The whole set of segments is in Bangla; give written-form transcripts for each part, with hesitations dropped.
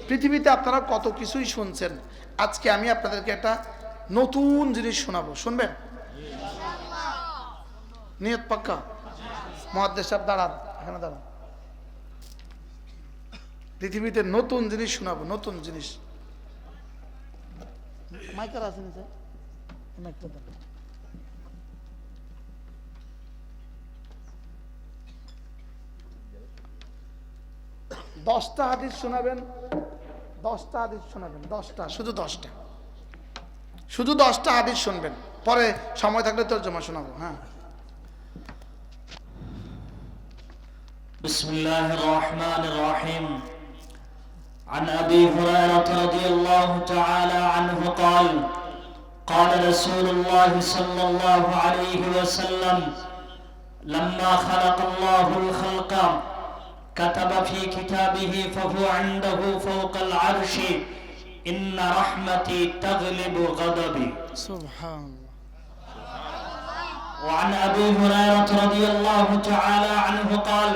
পৃথিবীতে আপনারা কত কিছুই শুনছেন, আজকে আমি আপনাদেরকে একটা নতুন জিনিস শোনাবো, শুনবেন? নিয়ত পাক্কা? মুহাদ্দিস সাহেব দাঁড়ান, এখানে দাঁড়ান। পৃথিবীতে নতুন জিনিস শোনাবো, নতুন জিনিস। মাইকার আছে না স্যার? মাইকটা দাও। 10টা হাদিস শোনাবেন, 10টা হাদিস শোনাবেন, 10টা, শুধু 10টা, শুধু 10টা হাদিস শুনবেন, পরে সময় থাকলে তরজমা শোনাবো। হ্যাঁ। বিসমিল্লাহির রহমানির রহিম। عن أبي هريرة رضي الله تعالى عنه قال قال رسول الله صلى الله عليه وسلم لما خلق الله الخلق كتب في كتابه فهو عنده فوق العرش إن رحمتي تغلب غضبي. سبحان الله. وعن أبي هريرة رضي الله تعالى عنه قال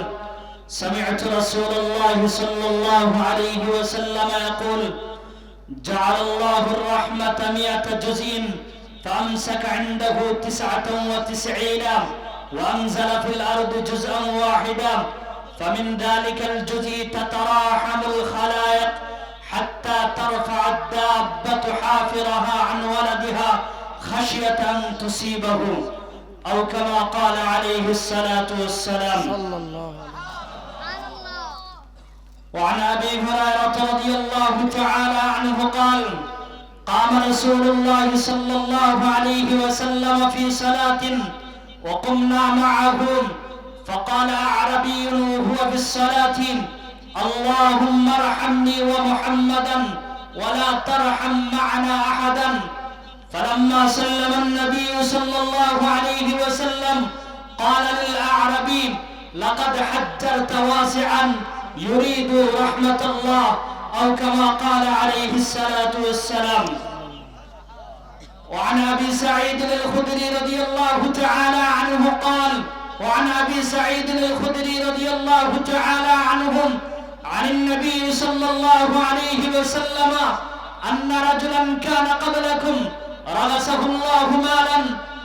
سمعت رسول الله صلى الله عليه وسلم يقول جعل الله الرحمة 100 جزء فأمسك عنده 99 وأنزل في الأرض جزءا واحدا فمن ذلك الجزء تتراحم الخلائق حتى ترفع الدابة حافرها عن ولدها خشية أن تصيبه أو كما قال عليه الصلاة والسلام. صلى الله عليه وسلم. وعن أبي هريرة رضي الله تعالى عنه قال قام رسول الله صلى الله عليه وسلم في صلاة وقمنا معه فقال أعربي وهو في الصلاة اللهم ارحمني ومحمدا ولا ترحم معنا أحدا. فلما سلم النبي صلى الله عليه وسلم قال للأعربي لقد حجرت واسعا يريد رحمة الله أو كما قال عليه الصلاة والسلام. وعن أبي سعيد الخدري رضي الله تعالى عنه قال وعن أبي سعيد الخدري رضي الله تعالى عنهم عن النبي صلى الله عليه وسلم أن رجلا كان قبلكم رغسه الله مالا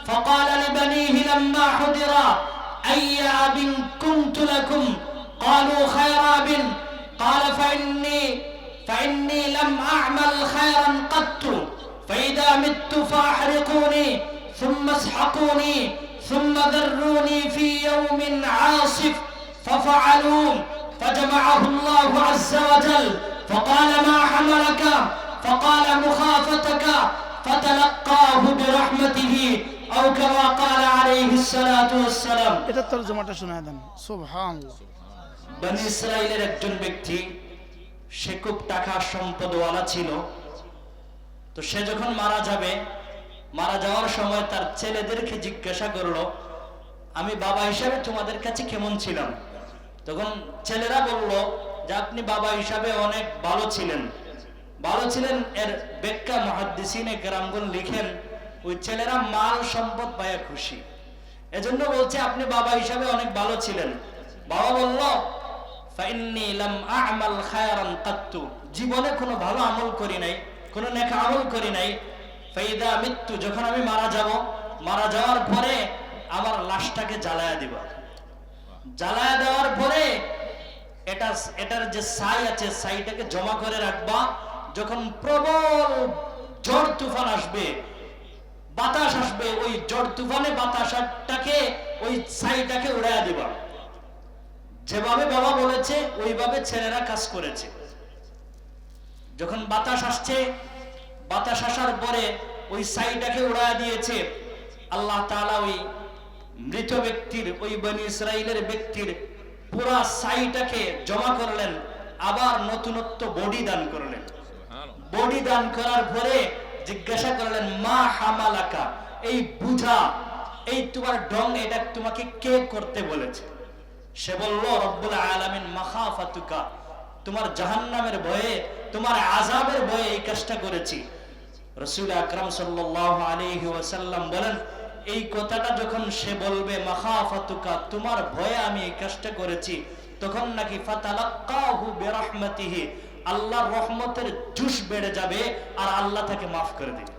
فقال لبنيه لما حضر أي أب كنت لكم قالوا خير أب قال فإني لم أعمل خيرا قط فإذا مت فأحرقوني ثم اسحقوني ثم ذروني في يوم عاصف ففعلوا فجمعه الله عز وجل فقال ما حملك فقال مخافتك فتلقاه برحمته أو كما قال عليه الصلاة والسلام. এটা তরজমাটা শোনায় দেন। সুবহানাল্লাহ। বনি ইসরাইলের একজন ব্যক্তি, সে খুব টাকা সম্পদওয়ালা ছিল। তো সে যখন মারা যাবে, মারা যাওয়ার সময় তার ছেলেদেরকে জিজ্ঞাসা করলো আমি বাবা হিসাবে তোমাদের কাছে কেমন ছিলাম? তখন ছেলেরা বলল যে আপনি বাবা হিসাবে অনেক ভালো ছিলেন। ভালো ছিলেন এর ব্যাখ্যা মুহাদ্দিসিনে কেরামগণ লিখেন ওই ছেলেরা মাল সম্পদ পায় খুশি, এজন্য বলছে আপনি বাবা হিসাবে অনেক ভালো ছিলেন। বাবা বলল ফাইন্নী লাম আ'মাল খায়রান কাত্তু, জীবনে কোনো ভালো আমল করি নাই, কোনো নেক আমল করি নাই। ফাইদা মৃত্যু, যখন আমি মারা যাব, মারা যাওয়ার পরে আমার লাশটাকে জ্বালায়া দিব। জ্বালায়া দেওয়ার পরে এটার যে ছাই আছে, ছাইটাকে জমা করে রাখবা। যখন প্রবল ঝড় তুফান আসবে, বাতাস আসবে, ওই ঝড় তুফানে বাতাসটাকে ওই ছাইটাকে উড়াইয়া দিবা। যেভাবে বাবা বলেছে ওইভাবে ছেলেরা কাজ করেছে। যখন বাতাস আসছে, বাতাস আসার পরে ওই ছাইটাকে উড়াইয়া দিয়েছে। আল্লাহ তাআলা ওই মৃত ব্যক্তির, ওই বনি ইসরাইলের ব্যক্তির পুরা ছাইটাকে জমা করলেন, আবার নতুনত্ব বডি দান করলেন। বডি দান করার পরে জিজ্ঞাসা করলেন মা হামালাকা, এই বুঝা, এই তোমার ঢং, এটা তোমাকে কে করতে বলেছে? সে বলল রব্বুল আলামিন মাখাফাতুকা, তোমার জাহান্নামের ভয়ে, তোমার আযাবের ভয়ে এই কাজটা করেছি। রাসূল আকরাম সাল্লাল্লাহু আলাইহি ওয়াসাল্লাম বলেন এই কথাটা যখন সে বলবে মাখাফাতুকা, তোমার ভয়ে আমি এই কাজটা করেছি, তখন নাকি ফাতালাক্কাহু বিরাহমাতিহি, আল্লাহর রহমতের জুস বেড়ে যাবে আর আল্লাহ তাকে মাফ করে দিবে।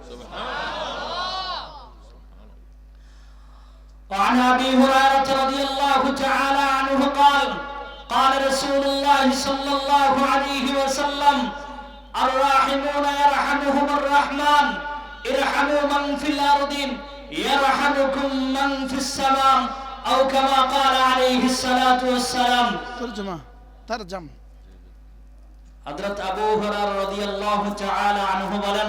وعن أبي هريرة رضي الله تعالى عنه قال قال رسول الله صلى الله عليه وسلم الراحمون يرحمهم الرحمن ارحموا من في الأرض يرحمكم من في السماء أو كما قال عليه الصلاة والسلام ترجم হযরত আবু হুরায়রা রাদিয়াল্লাহু তাআলা আনহু বলেন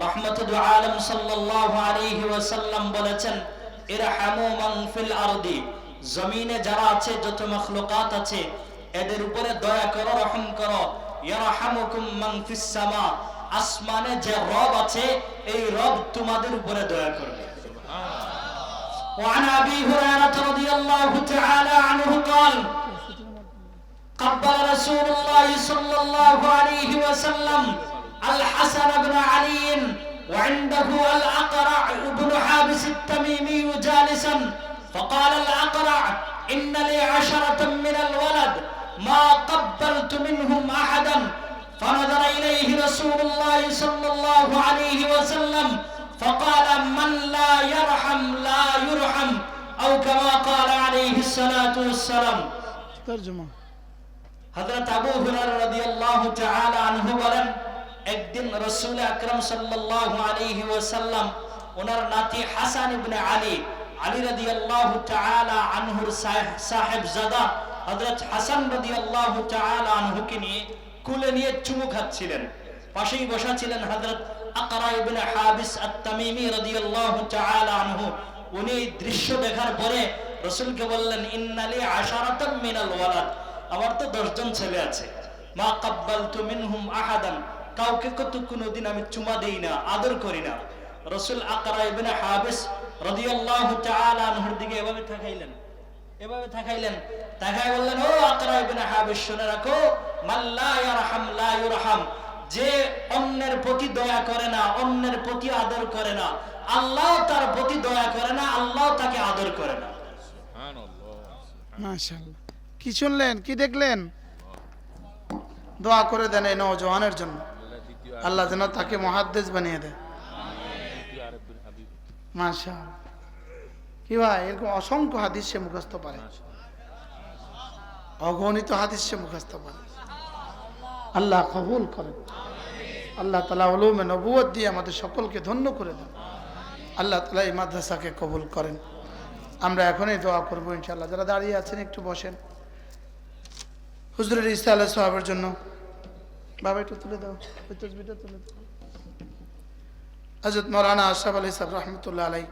রাহমাতুল আলাম সাল্লাল্লাহু আলাইহি ওয়াসাল্লাম বলেছেন ইরহামু মান ফিল আরদি, জমিনে যারা আছে যত মাখলুকাত আছে এদের উপরে দয়া করো, রহম করো। ইয়ারহামুকুম মান ফিস সামা, আসমানে যে রব আছে এই রব তোমাদের উপরে দয়া করবে। সুবহানাল্লাহ। ওয়া আন আবি হুরায়রা রাদিয়াল্লাহু তাআলা আনহু قال قبل رسول الله صلى الله عليه وسلم الحسن بن علي وعنده الأقرع بن حابس التميمي جالسا فقال الأقرع إن لي 10 من الولد ما قبلت منهم أحدا فنظر إليه رسول الله صلى الله عليه وسلم فقال من لا يرحم لا يرحم أو كما قال عليه الصلاة والسلام। ترجمة হযরত আবু হুরায়রা রাদিয়াল্লাহু তাআলা আনহু বলেন একদিন রাসূল আকরাম সাল্লাল্লাহু আলাইহি ওয়াসাল্লাম ওনার নাতি হাসান ইবনে আলী রাদিয়াল্লাহু তাআলা আনহুর সাহেবজাদা হযরত হাসান রাদিয়াল্লাহু তাআলা আনহুকে নিয়ে কোলে নিয়ে চুমু খাচ্ছিলেন। পাশেই বসা ছিলেন হযরত আকরা ইবনে হাবিস আত-তামিমি রাদিয়াল্লাহু তাআলা আনহু। উনি এই দৃশ্য দেখার পরে রাসূলকে বললেন ইন্নালি 10 মিনাল ওয়ালাদ, আমার তো 10 জন ছেলে আছে। মা কাব্বালতু মিনহুম আহাদান, কাউকে কোনোদিন আমি চুমা দেই না, আদর করি না। রাসূল আকরা ইবনে হাবিস রাদিয়াল্লাহু তাআলা আনহুর দিকে এভাবে তাকাইলেন, তাকায় বললেন ও আকরা ইবনে হাবিস শুনে রাখো, মান লা ইয়ারহাম লা ইউরহাম, যে অন্যের প্রতি দয়া করে না, অন্যের প্রতি আদর করে না, আল্লাহ তার প্রতি দয়া করে না, আল্লাহ তাকে আদর করে না। সুবহানাল্লাহ, মাশাআল্লাহ। কি শুনলেন, কি দেখলেন? দোয়া করে দেন এই নওজওয়ানের জন্য, আল্লাহ যেন তাকে মুহাদ্দিস বানিয়ে দেয়। মাশাআল্লাহ। কি ভাই, এরকম অসংখ্য হাদিস সে মুখস্থ পারে, অগণিত হাদিস সে মুখস্থ পারে। আল্লাহ কবুল করেন। আল্লাহ তাআলা উলুমে নবুয়ত দিয়ে আমাদের সকলকে ধন্য করে দেন। আল্লাহ তাআলা এই মাদ্রাসাকে কবুল করেন। আমরা এখনই দোয়া করবো ইনশাআল্লাহ। যারা দাঁড়িয়ে আছেন একটু বসেন। হুজুরের ইসা আলাইহিস সালামের জন্য বাবা একটু তুলে দাও, ওই তাসবিহটা তুলে দাও। হযরত মাওলানা আশরাফ আলী সাহেব রাহমাতুল্লাহ আলাইহি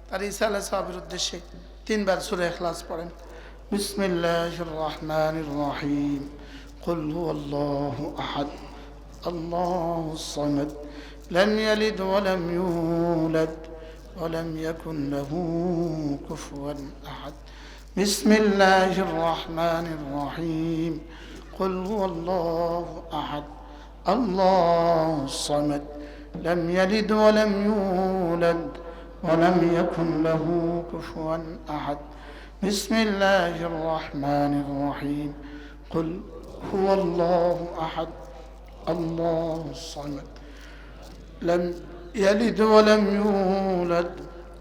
তার ইসা আলাইহিস সালামের উদ্দেশ্যে 3 বার সূরা ইখলাস পড়েন। বিসমিল্লাহির রহমানির রহিম। কুল হুয়াল্লাহু আহাদ আল্লাহুস সামাদ লাম ইয়ালিদ ওয়া লাম ইউলাদ ওয়া লাম ইয়াকুন লাহু কুফুয়ান আহাদ। بسم الله الرحمن الرحيم قل هو الله أحد الله الصمد لم يلد ولم يولد ولم يكن له كفوا أحد بسم الله الرحمن الرحيم قل هو الله أحد الله الصمد لم يلد ولم يولد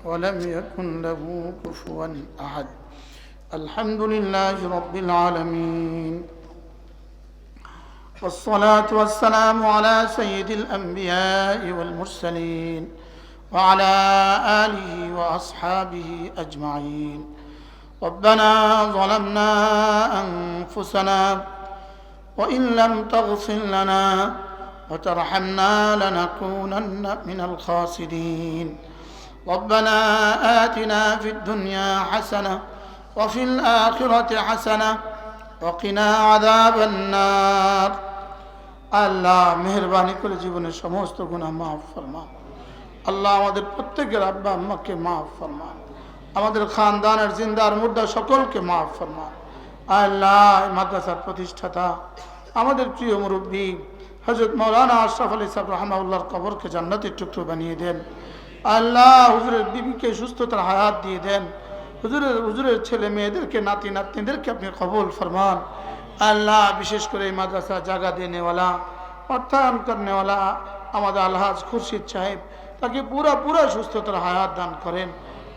ولم يكن له كفوا أحد الحمد لله رب العالمين والصلاة والسلام على سيد الأنبياء والمرسلين وعلى آله وأصحابه أجمعين. ربنا ظلمنا أنفسنا وإن لم تغفر لنا وترحمنا لنكونن من الخاسرين. ربنا آتنا في الدنيا حسنة وفي الآخرة حسنة وقنا عذاب النار. আল্লাহ মেহেরবানি করে জীবনের সমস্ত গুনাহ মাফ ফরমান। আল্লাহ আমাদের প্রত্যেকের আব্বা আম্মাকে মাফ ফরমান, আমাদের খানদানের জিন্দার মুর্দা সকলকে মাফ ফরমান। আল্লাহ মাদ্রাসার প্রতিষ্ঠাতা আমাদের প্রিয় মুরব্বী হযরত মাওলানা আশরাফ আলী সাহেব রাহমাহুল্লাহর কবরকে জান্নাতের টুকরো বানিয়ে দেন। আল্লাহ হুজুরের বিবিকে সুস্থতার হায়াত দিয়ে দেন। হুজুরের ছেলে মেয়েদেরকে নাতি নাতনিদেরকে আপনি কবুল ফরমান। আল্লাহ বিশেষ করে এই মাদ্রাসা জায়গা দেনেওয়ালা অর্থায়ন করনেওয়ালা আমাদের আলহাজ খুরশিদ সাহেব, তাকে পুরা সুস্থতার হায়াত দান করেন।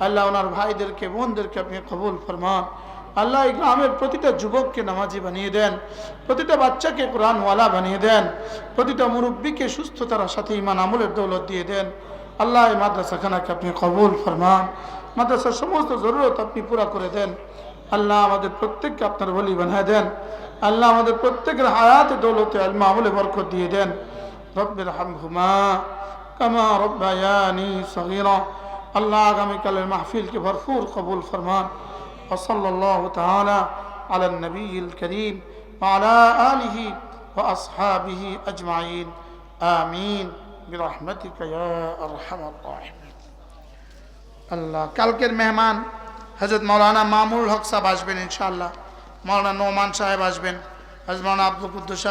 আল্লাহ ওনার ভাইদেরকে বোনদেরকে আপনি কবুল ফরমান। আল্লাহ এই গ্রামের প্রতিটা যুবককে নামাজি বানিয়ে দেন, প্রতিটা বাচ্চাকে কোরআনওয়ালা বানিয়ে দেন, প্রতিটা মুরব্বীকে সুস্থতার সাথে ঈমান আমলের দৌলত দিয়ে দেন। আল্লাহ এই মাদ্রাসাখানাকে আপনি কবুল ফরমান, মাদ্রাসার সমস্ত জরুরত আপনি পুরা করে দেন। আল্লাহ আমাদের প্রত্যেককে আপনার ওলি বানিয়ে দেন। আল্লাহ আমাদের প্রত্যেকের হায়াতে দৌলতে ইলম আমলে বরকত দিয়ে দেন। রব্বির হামহুমা কামা রব্বায়ানি সগীরা। আল্লাহ আগামীকালের মাহফিলকে ভরপুর কবুল ফরমান। ওয়াসাল্লাল্লাহু তাআলা আলা নবিয়িল করিম ওয়া আলা আলিহি ওয়া আসহাবিহি আজমাইন। আমিন বিরহমাতিকা ইয়া আরহামার রাহিমিন। আল্লাহ কালকের মেহমান হযরত মাওলানা মামুনুল হক সাহেব আসবেন ইনশাআল্লাহ, মাওলানা নোমান সাহেব আসবেন, হযরত মাওলানা আব্দুল কুদ্দুস সাহেব